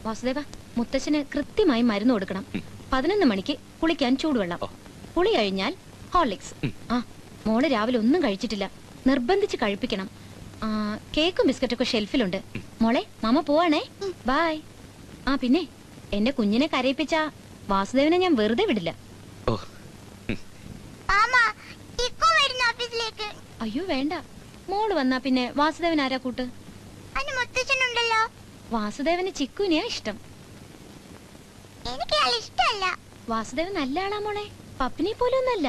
വാസുദേവ, മുത്തശ്ശന് കൃത്യമായി മരുന്ന് കൊടുക്കണം. 11 മണിക്ക് കുളിക്കാൻ ചൂടുവെള്ളം, കുളി കഴിഞ്ഞാൽ ഹോർലിക്സ്. മോള് രാവിലെ ഒന്നും കഴിച്ചിട്ടില്ല, നിർബന്ധിച്ച് കഴിപ്പിക്കണം. കേക്കും ബിസ്ക്കറ്റൊക്കെ ഷെൽഫിലുണ്ട്. മോളെ, മാമ പോവാണേ, ബൈ. പിന്നെ എന്റെ കുഞ്ഞിനെ കരയിപ്പിച്ച വാസുദേവനെ ഞാൻ വെറുതെ വിടില്ല. അയ്യോ വേണ്ട, മോള് വന്നാ പിന്നെ വാസുദേവൻ ആരാ കൂട്ട്? വാസുദേവന് ചിക്കുനെയാ ഇഷ്ടം. വാസുദേവൻ നല്ല ആളാ മോളെ, പപ്പിനെ പോലും ഒന്നല്ല.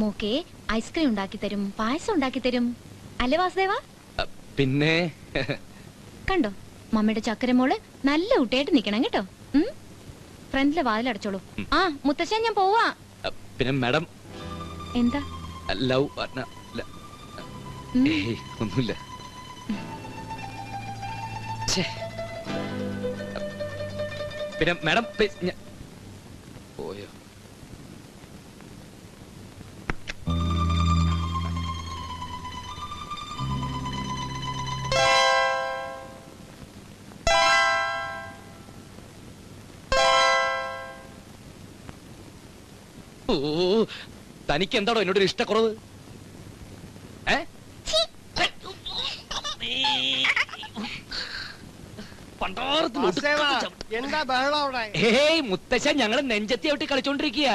മോക്കെ ഐസ്ക്രീം ഉണ്ടാക്കി തരും, പായസം ഉണ്ടാക്കി തരും, അല്ലേ വാസുദേവ? പിന്നെ കണ്ടോ, മമ്മിയുടെ ചക്കര മോള് നല്ല കുട്ടിയായിട്ട് നിക്കണം കേട്ടോ. ഫ്രണ്ടിലെ വാതിലടച്ചോളൂ. മുത്തശ്ശൻ ഞാൻ പോവാ. പിന്നെ മാഡം എന്താ? ഒന്നുമില്ല. പിന്നെ മാഡം പോയോ? തനിക്ക് എന്താണോ എന്നോടൊരു ഇഷ്ടക്കുറവ്? മുത്തശ്ശ ഞങ്ങള് നെഞ്ചത്തി ഔട്ടി കളിച്ചോണ്ടിരിക്കുക.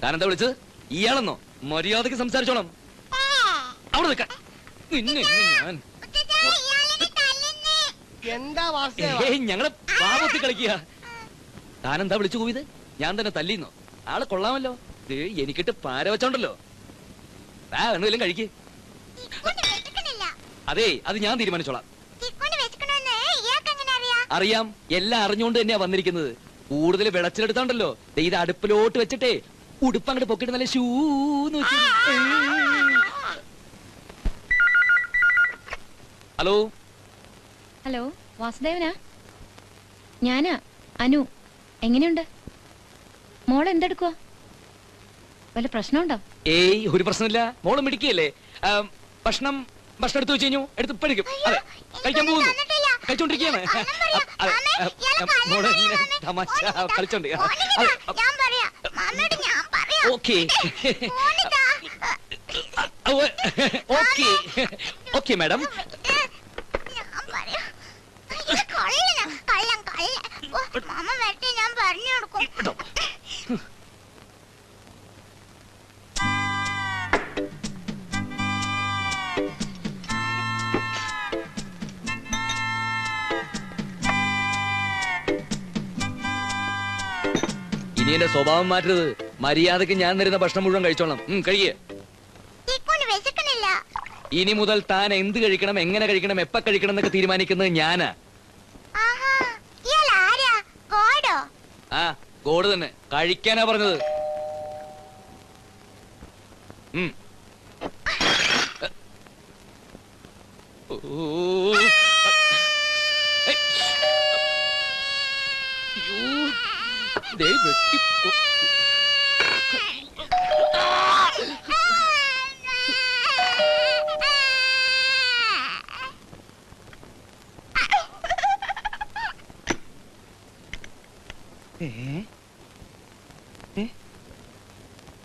താനെന്താ വിളിച്ചത്? ഇയാളെന്നോ? മര്യാദക്ക് സംസാരിച്ചോണം. അവിടെ നിൽക്കാൻ ഞങ്ങള് പാപത്തി കളിക്കുക. താനെന്താ വിളിച്ചു പോയത്? ഞാൻ തന്നെ തല്ലിന്നോ? ആള് കൊള്ളാമല്ലോ. എനിക്കിട്ട് പാര വെച്ചോണ്ടല്ലോ. എന്തെങ്കിലും കഴിക്ക്. അതെ, അത് ഞാൻ തീരുമാനിച്ചോളാം. അറിയാം, എല്ലാം അറിഞ്ഞുകൊണ്ട് തന്നെയാ വന്നിരിക്കുന്നത്. കൂടുതൽ വിളച്ചിലെടുത്താണ്ടല്ലോ, ഇത് അടുപ്പിലോട്ട് വെച്ചിട്ടേ ഉടുപ്പ് അങ്ങോട്ട് പൊക്കിട്ട് നല്ല ഷൂന്ന് വെച്ചു. ഹലോ ഹലോ, വാസുദേവനാ? ഞാനാ അനു. എങ്ങനെയുണ്ട് മോൾ? എന്തെടുക്കുക? വല്ല പ്രശ്നമുണ്ടോ? ഏയ്, ഒരു പ്രശ്നമില്ല. മോള് മിടിക്കല്ലേ. ഭക്ഷണം എടുത്തു വെച്ച് കഴിഞ്ഞു, എടുത്ത് പഠിക്കും. അതെ, കഴിക്കാൻ പോകുന്നു, കഴിച്ചോണ്ടിരിക്കുകയാണ്. മോള് തമാശ കളിച്ചോണ്ട്. Okay okay madam. ഇനി എന്റെ സ്വഭാവം മാറ്റരുത്. മര്യാദക്ക് ഞാൻ തരുന്ന ഭക്ഷണം മുഴുവൻ കഴിച്ചോളാം. കഴിയേ. ഇനി മുതൽ താൻ എന്ത് കഴിക്കണം, എങ്ങനെ കഴിക്കണം, എപ്പ കഴിക്കണം എന്നൊക്കെ തീരുമാനിക്കുന്നത് ഞാനാ. ഗോഡ് തന്നെ. കഴിക്കാനാ പറഞ്ഞത്.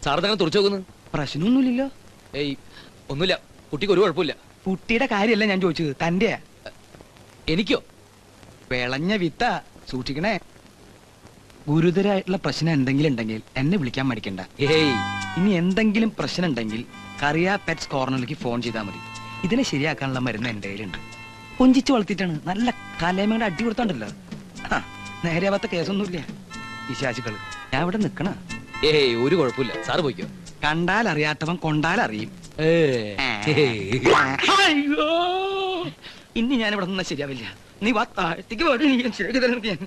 സാറ് തന്നെ തുറച്ചു നോക്കുന്നു. പ്രശ്നമൊന്നുമില്ലല്ലോ. ഏയ്, ഒന്നുമില്ല. കുട്ടിക്ക് ഒരു കുഴപ്പമില്ല. കുട്ടിയുടെ കാര്യമല്ല ഞാൻ ചോദിച്ചത്, തന്റെ. എനിക്കോ? വിളഞ്ഞ വിത്ത സൂക്ഷിക്കണേ. ഗുരുതരായിട്ടുള്ള പ്രശ്നം എന്തെങ്കിലും ഉണ്ടെങ്കിൽ എന്നെ വിളിക്കാൻ മടിക്കണ്ട. ഏയ്, ഇനി എന്തെങ്കിലും പ്രശ്നം ഉണ്ടെങ്കിൽ കറിയ പെറ്റ്സ് കോർണറിലേക്ക് ഫോൺ ചെയ്താൽ മതി. ഇതിനെ ശരിയാക്കാനുള്ള മരുന്ന് എന്റെ കയ്യിലുണ്ട്. കൊഞ്ചിച്ച് വളർത്തിയിട്ടാണ്. നല്ല കലേമയുടെ അടി കൊടുത്തോണ്ടല്ലോ. നേരെയാവാത്ത കേസൊന്നുമില്ല. വിശാചികള്, ഞാൻ ഇവിടെ നിക്കണ. ഏയ്, ഒരു കുഴപ്പമില്ല. സാറ് പോയിക്കോ. കണ്ടാൽ അറിയാത്തവൻ കൊണ്ടാലറിയും. അയ്യോ, ഇനി ഞാൻ ഇവിടെ നിന്നാ ശരിയാവില്ല. നീ വാ താഴത്തേക്ക് പോടി, നീ ശരിയാക്കി തരാം ഞാൻ.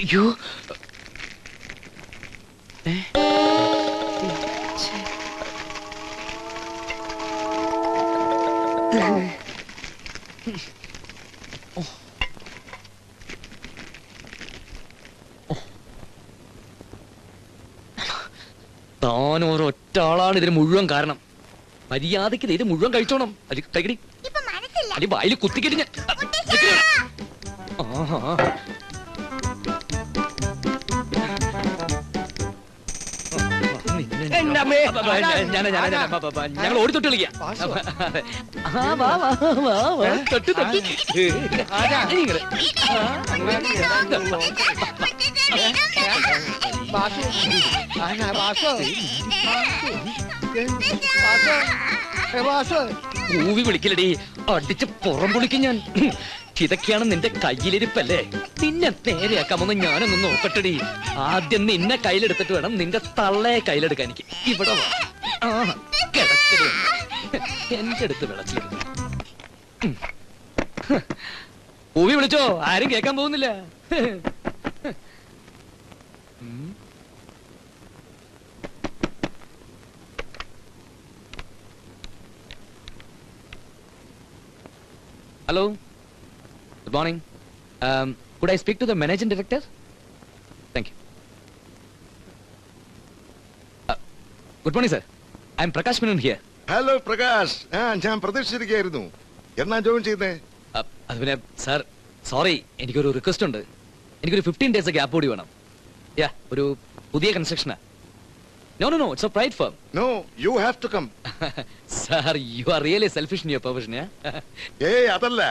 അയ്യോ താൻ ഒരൊറ്റ ആളാണ് ഇതിന് മുഴുവൻ കാരണം. മര്യാദയ്ക്ക് ഇത് മുഴുവൻ കഴിച്ചോണം. കഴിക്കടി, അടി വായിൽ കുത്തിക്കിട്ട് ഞാൻ. ആഹാ, ഞങ്ങൾ ഓടിത്തൊട്ട് കളിക്കാം. തൊട്ട് തൊട്ട് കൂവി വിളിക്കലടി, അടിച്ച് പുറം പൊളിക്കും ഞാൻ. ഇതൊക്കെയാണ് നിന്റെ കയ്യിലിരിപ്പല്ലേ? നിന്നെ നേരെയാക്കാമെന്ന് ഞാനൊന്ന് നോക്കട്ടെടി. ആദ്യം നിന്നെ കയ്യിലെടുത്തിട്ട് വേണം നിന്റെ തള്ളയെ കയ്യിലെടുക്കാൻ. എനിക്ക് ഇവിടെ കിടക്കടി, എന്റെ അടുത്ത് വിളച്ചിരുന്നു. കൂവി വിളിച്ചോ, ആരും കേൾക്കാൻ പോകുന്നില്ല. Hello, good morning. Could I speak to the managing director? Thank you. Good morning, sir. I'm Prakash Menon here. Hello Prakash, ഞാൻ പ്രതീക്ഷിച്ചിരിക്കുകയായിരുന്നു. എന്നാ ജോയിൻ ചെയ്തേ? അത് പിന്നെ സാർ, സോറി, എനിക്കൊരു റിക്വസ്റ്റ് ഉണ്ട്. എനിക്കൊരു 15 days ഗ്യാപ്പ് കൂടി വേണം. ഒരു പുതിയ കൺസ്ട്രക്ഷനാ. No, it's a private firm. No, you have to come. Sir, you are really selfish in your profession, yeah? അതല്ല,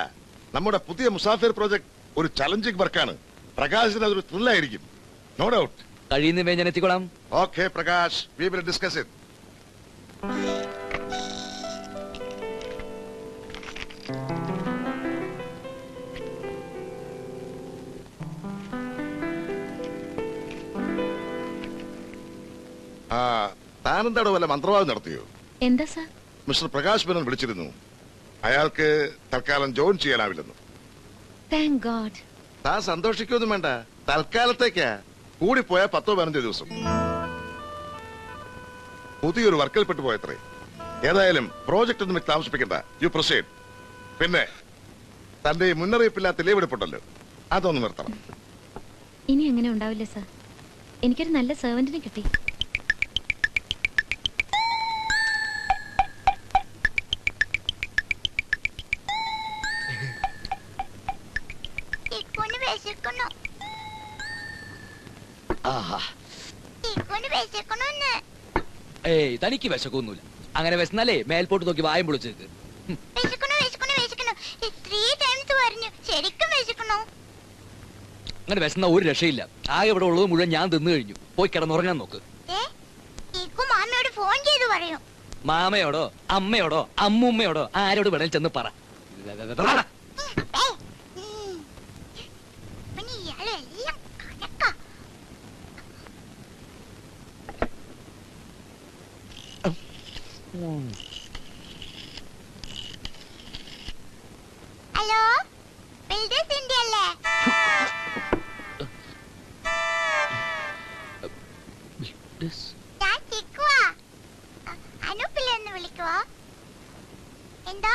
നമ്മുടെ പുതിയ മുസാഫിർ പ്രോജക്ട് ഒരു ചലഞ്ചിങ് വർക്കാണ്. പ്രകാശിന് അതൊരു ത്രില്ലായിരിക്കും. No doubt. കഴിയുന്നവേ ഞാൻ എത്തിക്കോളാം. Okay Prakash, we will discuss it. താനെന്താടോ വല്ല മന്ത്രവാദം നടത്തിയോ? എന്താ സാർ? മിസ്റ്റർ പ്രകാശ് മേനോൻ വിളിച്ചിരുന്നു. അയാൾക്ക് തൽക്കാലം ജോയിൻ ചെയ്യാനാവില്ലെന്ന്. Thank God. താൻ സന്തോഷിക്കൊന്നും വേണ്ട, തൽക്കാലത്തേക്കാ. കൂടിപ്പോയ 10-15 ദിവസം. പുതിയൊരു വർക്കിൽ പെട്ടു പോയത്രേ. ഏതായാലും പ്രോജക്റ്റ് ഒന്നും താമസിപ്പിക്കണ്ട, യു പ്രൊസീഡ്. പിന്നെ തന്റെ മുന്നറിയിപ്പില്ലാത്ത ലീവ് എടുപ്പുണ്ടല്ലോ, അതൊന്ന് നിർത്തണം. ഇനി അങ്ങനെ ഉണ്ടാവില്ല സാർ. എനിക്കൊരു നല്ല സെർവന്റിനെ കിട്ടി. ഏയ്, തനിക്ക് വിശക്കൊന്നുമില്ല. അങ്ങനെ വിശന്നാലേ മേൽപോട്ട് നോക്കി വായും പൊളിച്ചേക്ക്. അങ്ങനെ വിശന്ന ഒരു രക്ഷയില്ല. ആകെ ഇവിടെ ഉള്ളത് മുഴുവൻ ഞാൻ തിന്നു കഴിഞ്ഞു. പോയി കിടന്നുറങ്ങാൻ നോക്ക്. മാമയോടോ അമ്മയോടോ അമ്മൂമ്മയോടോ ആരോട് വേണേൽ ചെന്ന് പറ. ഹലോ, ബിൽഡേഴ്സ് ഇന്ത്യ അല്ലേ? ഞാൻ ചിക്കുവാ. അനൂപിലെ ഒന്ന് വിളിക്കുവോ? എന്തോ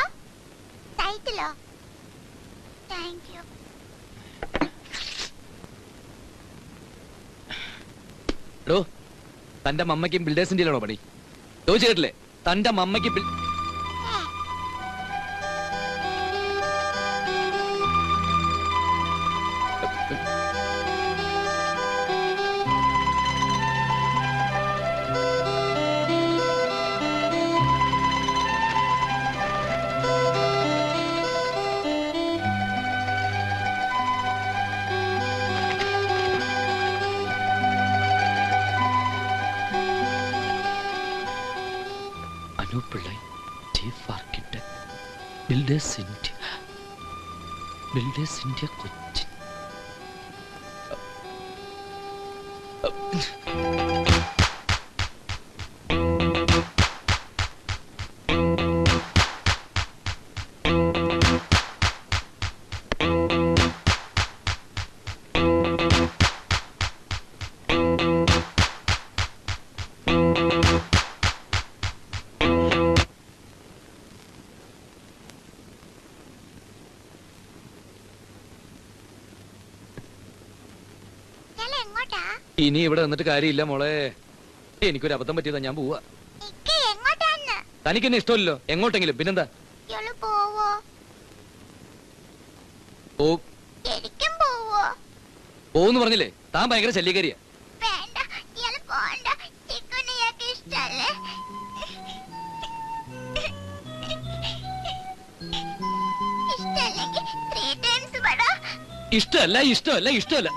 സൈറ്റിലോ? Thank you. എടോ, തന്റെ മമ്മയ്ക്കും ബിൽഡേഴ്സിന്റെ ആണോ പണി? ചോദിച്ചു കേട്ടില്ലേ? തന്റെ മമ്മയ്ക്ക് Pillai, Chief Architect, Builders India. Builders India Kochi. ഇയാള് എങ്ങോട്ടാ? ഇനി ഇവിടെ വന്നിട്ട് കാര്യമില്ല മോളെ. എനിക്കൊരു അബദ്ധം പറ്റിയതാ, ഞാൻ പോവാ. ഇക്ക എങ്ങോട്ടാന്ന്? തനിക്ക് എന്നെ ഇഷ്ടമല്ലോ, എങ്ങോട്ടെങ്കിലും. പിന്നെന്താ? ഇയാള് പോവോ? ഓ ശരിക്കും പോവോ? പോന്ന് പറഞ്ഞില്ലേ, താൻ ഭയങ്കര ശല്യക്കാരിയാ. വേണ്ട, ഇയാള് പോണ്ട. ചിക്കുനെ ഇയാൾക്ക് ഇഷ്ടല്ലേ? ഇഷ്ടല്ലെങ്കിൽ 3 times പറ. ഇഷ്ടമല്ല ഇഷ്ടമല്ല ഇഷ്ടമല്ല.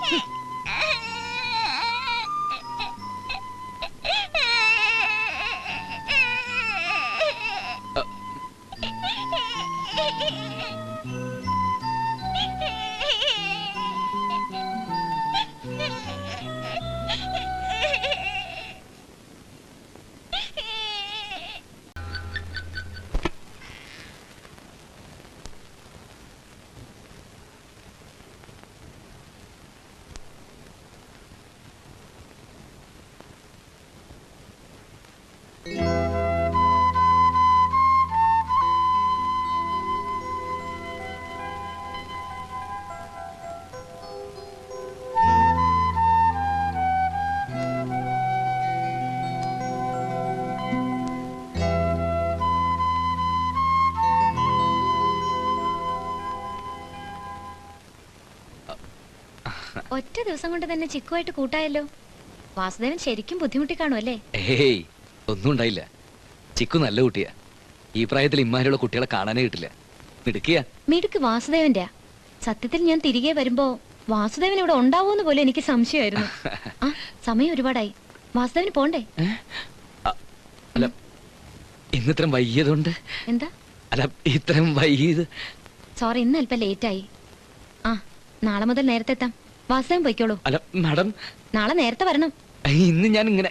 ഒറ്റ ദിവസം കൊണ്ട് തന്നെ ചിക്കുമായിട്ട് കൂട്ടായല്ലോ. വാസുദേവൻ ശരിക്കും ബുദ്ധിമുട്ടി കാണുമല്ലേ? ഏയ്, ഒന്നും ഉണ്ടായില്ല. ചിക്കു നല്ല കുട്ടിയാ. ഈ പ്രായത്തിൽ ഇമ്മാരിയുള്ള കുട്ടികളെ കാണാനേ കിട്ടില്ല. മിടുക്കിയാ. മിടുക്ക് വാസുദേവന്റെ. സത്യത്തിൽ ഞാൻ തിരികെ വരുമ്പോ വാസുദേവൻ ഇവിടെ ഉണ്ടാവൂന്ന് പോലും എനിക്ക് സംശയമായിരുന്നു. ആ സമയം ഒരുപാടായി, വാസുദേവന് പോണ്ടേ? അല്ല, ഇന്നിത്രയും വൈകിയതുകൊണ്ട്. എന്താ? അല്ല, ഇത്രയും വൈകിയത്. സോറി, ഇന്ന് അല്പം ലേറ്റായി. ആ, നാളെ മുതൽ നേരത്തെ എത്താം. വാസുദേവൻ പൊയ്ക്കോളൂ. അല്ല മാഡം, നാളെ നേരത്തെ വരണം. ഇന്ന് ഞാൻ ഇങ്ങനെ